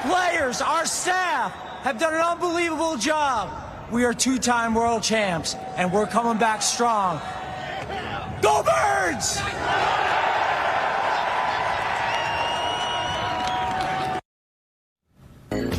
players, our staff have done an unbelievable job. We are two-time world champs, and we're coming back strong. Go Birds!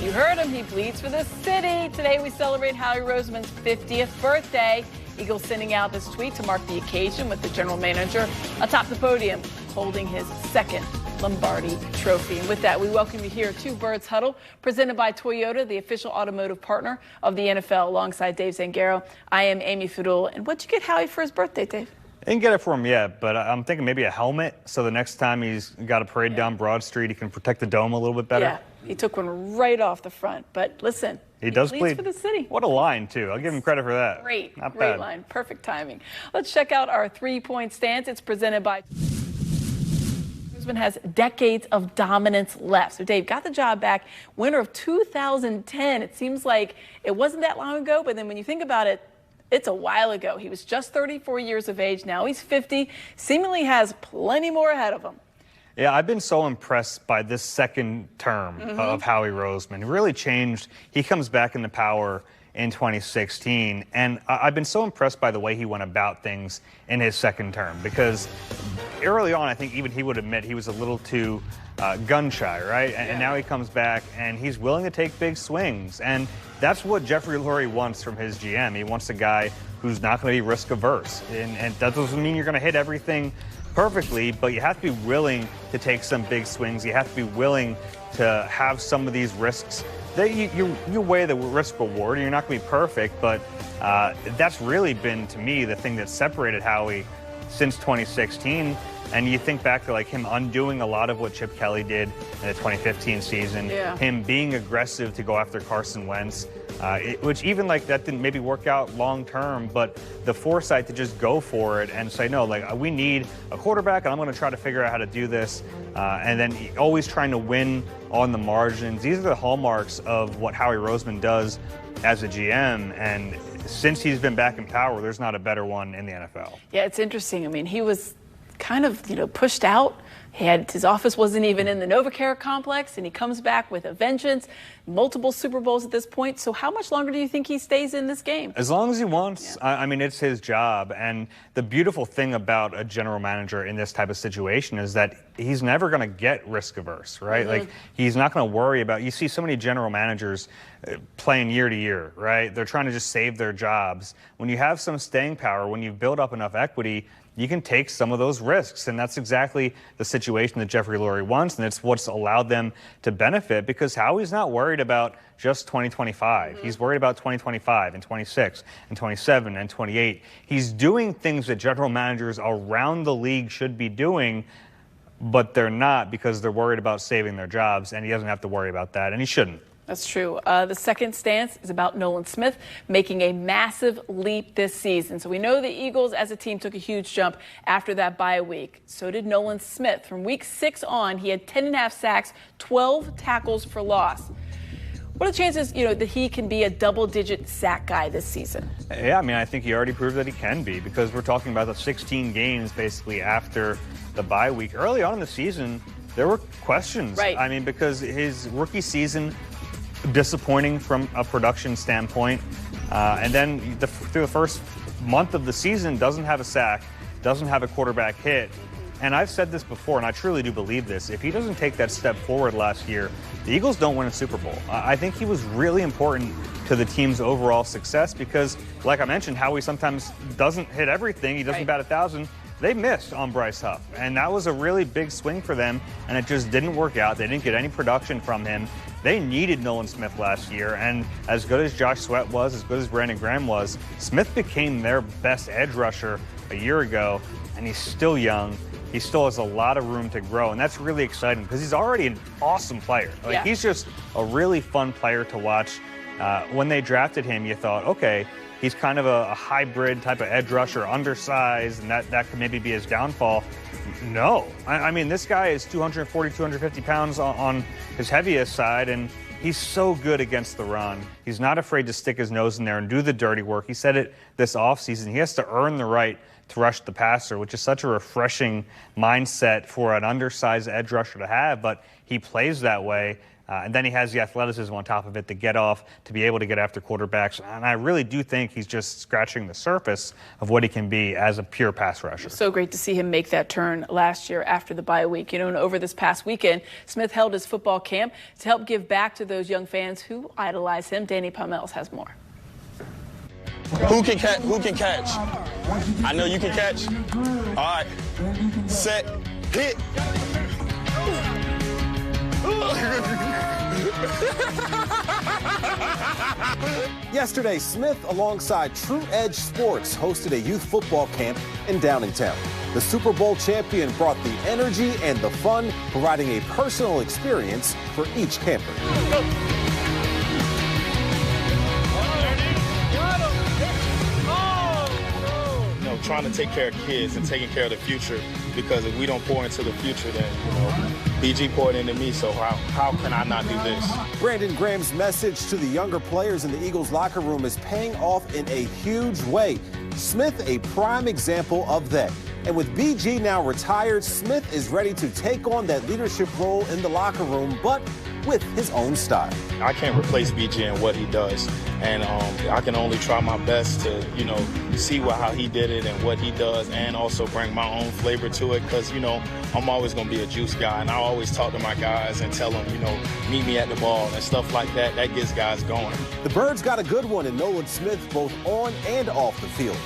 You heard him. He bleeds for the city. Today we celebrate Howie Roseman's 50th birthday. Eagles sending out this tweet to mark the occasion with the general manager atop the podium holding his second Lombardi trophy. And with that, we welcome you here to Birds Huddle, presented by Toyota, the official automotive partner of the NFL, alongside Dave Zangaro. I am Amy Fadool. And what'd you get Howie for his birthday, Dave? I didn't get it for him yet, but I'm thinking maybe a helmet, so the next time he's got a parade down Broad Street, he can protect the dome a little bit better. Yeah, he took one right off the front. But listen, he does bleed for the city. What a line, too. I'll give him credit for that. Great, Not great bad. line. Perfect timing. Let's check out our three-point stance. It's presented by Roseman. Has decades of dominance left. So Dave got the job back, winter of 2010. It seems like it wasn't that long ago, but then when you think about it, it's a while ago. He was just 34 years of age. Now he's 50, seemingly has plenty more ahead of him. Yeah, I've been so impressed by this second term of Howie Roseman. It really changed. He comes back into power in 2016, and I've been so impressed by the way he went about things in his second term, because early on, I think even he would admit he was a little too gun shy, right? And now he comes back and he's willing to take big swings. And that's what Jeffrey Lurie wants from his GM. He wants a guy who's not going to be risk averse. And that doesn't mean you're going to hit everything perfectly, but you have to be willing to take some big swings. You have to be willing to have some of these risks. You weigh the risk reward, and you're not going to be perfect, but that's really been, to me, the thing that separated Howie since 2016. And you think back to like him undoing a lot of what Chip Kelly did in the 2015 season, him being aggressive to go after Carson Wentz, which even like that didn't maybe work out long term, but the foresight to just go for it and say, no, like we need a quarterback and I'm going to try to figure out how to do this. And then always trying to win on the margins. These are the hallmarks of what Howie Roseman does as a GM. And since he's been back in power, there's not a better one in the NFL. Yeah, it's interesting. I mean, he was kind of, pushed out. His office wasn't even in the NovaCare complex, and he comes back with a vengeance, multiple Super Bowls at this point. So how much longer do you think he stays in this game? As long as he wants. Yeah. I mean, it's his job. And the beautiful thing about a general manager in this type of situation is that he's never going to get risk averse, right? Like, he's not going to worry about, you see so many general managers playing year to year, right? They're trying to just save their jobs. When you have some staying power, when you've built up enough equity, you can take some of those risks. And that's exactly the situation that Jeffrey Lurie wants. And it's what's allowed them to benefit, because Howie's not worried about just 2025. He's worried about 2025 and 26 and 27 and 28. He's doing things that general managers around the league should be doing, but they're not, because they're worried about saving their jobs. And he doesn't have to worry about that, and he shouldn't. That's true. The second stance is about Nolan Smith making a massive leap this season. So we know the Eagles as a team took a huge jump after that bye week. So did Nolan Smith. From week 6 on, he had 10.5 sacks, 12 tackles for loss. What are the chances, that he can be a double-digit sack guy this season? Yeah, I mean, I think he already proved that he can be, because we're talking about the 16 games basically after the bye week. Early on in the season, there were questions. Right. I mean, because his rookie season, disappointing from a production standpoint, and then through the first month of the season, doesn't have a sack, doesn't have a quarterback hit. And I've said this before, and I truly do believe this: if he doesn't take that step forward last year, the Eagles don't win a Super Bowl. I think he was really important to the team's overall success, because, like I mentioned, Howie sometimes doesn't hit everything. He doesn't bat 1,000. They missed on Bryce Huff, and that was a really big swing for them, and it just didn't work out. They didn't get any production from him. They needed Nolan Smith last year, and as good as Josh Sweat was, as good as Brandon Graham was, Smith became their best edge rusher a year ago, and he's still young. He still has a lot of room to grow, and that's really exciting, because he's already an awesome player. He's just a really fun player to watch. When they drafted him, you thought, okay, he's kind of a hybrid type of edge rusher, undersized, and that could maybe be his downfall. No. I mean, this guy is 240, 250 pounds on his heaviest side, and he's so good against the run. He's not afraid to stick his nose in there and do the dirty work. He said it this offseason. He has to earn the right to rush the passer, which is such a refreshing mindset for an undersized edge rusher to have. But he plays that way. And then he has the athleticism on top of it to get off, to be able to get after quarterbacks. And I really do think he's just scratching the surface of what he can be as a pure pass rusher. So great to see him make that turn last year after the bye week. And over this past weekend, Smith held his football camp to help give back to those young fans who idolize him. Danny Pomels has more. Who can catch? Who can catch? I know you can catch. All right. Set. Hit. Yesterday, Smith, alongside True Edge Sports, hosted a youth football camp in Downingtown. The Super Bowl champion brought the energy and the fun, providing a personal experience for each camper. Trying to take care of kids and taking care of the future, because if we don't pour into the future, then, BG poured into me, so how can I not do this? Brandon Graham's message to the younger players in the Eagles locker room is paying off in a huge way. Smith, a prime example of that. And with BG now retired, Smith is ready to take on that leadership role in the locker room, but with his own style. I can't replace BG in what he does, and I can only try my best to, see how he did it and what he does, and also bring my own flavor to it, because, I'm always going to be a juice guy, and I always talk to my guys and tell them, meet me at the ball and stuff like that. That gets guys going. The Birds got a good one in Nolan Smith, both on and off the field,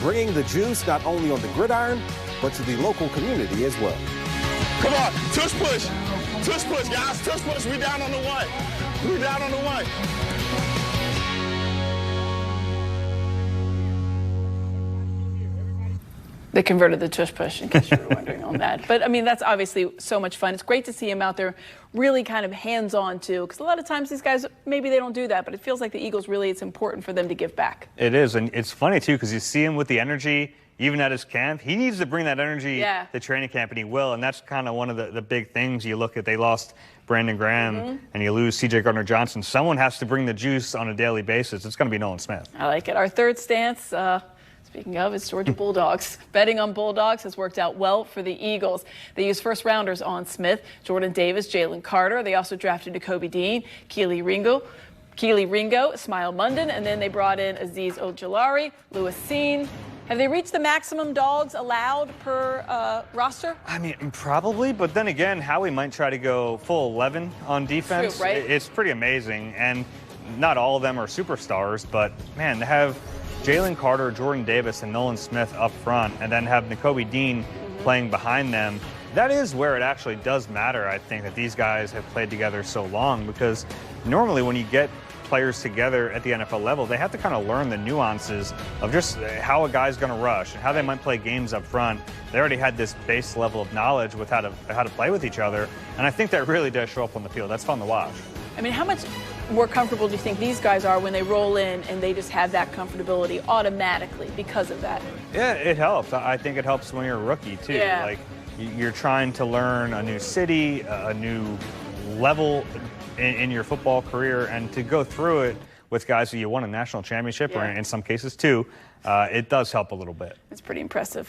bringing the juice not only on the gridiron, but to the local community as well. Come on, tush push. Tush push, guys. Tush push. We down on the one. We down on the one. They converted the tush push, in case you were wondering on that. But, that's obviously so much fun. It's great to see him out there really kind of hands-on, too, because a lot of times these guys, maybe they don't do that, but it feels like the Eagles really, it's important for them to give back. It is, and it's funny, too, because you see him with the energy, even at his camp. He needs to bring that energy to training camp, and he will, and that's kind of one of the big things you look at. They lost Brandon Graham, and you lose C.J. Gardner-Johnson. Someone has to bring the juice on a daily basis. It's going to be Nolan Smith. I like it. Our third stance, speaking of, it's Georgia Bulldogs. Betting on Bulldogs has worked out well for the Eagles. They used first-rounders on Smith, Jordan Davis, Jalen Carter. They also drafted Nakobe Dean, Keely Ringo, Smile Munden, and then they brought in Azeez Ojulari, Lewis Seen. Have they reached the maximum dogs allowed per roster? Probably, but then again, Howie might try to go full 11 on defense. True, right? It's pretty amazing, and not all of them are superstars, but, man, to have Jalen Carter, Jordan Davis, and Nolan Smith up front, and then have Nakobe Dean playing behind them, that is where it actually does matter, I think, that these guys have played together so long, because normally when you get players together at the NFL level, they have to kind of learn the nuances of just how a guy's going to rush and how they might play games up front. They already had this base level of knowledge with how to play with each other, and I think that really does show up on the field. That's fun to watch. How much more comfortable do you think these guys are when they roll in and they just have that comfortability automatically because of that? Yeah, it helps. I think it helps when you're a rookie, too. Yeah. Like, you're trying to learn a new city, a new level in your football career, and to go through it with guys who you won a national championship, or in some cases two, it does help a little bit. It's pretty impressive.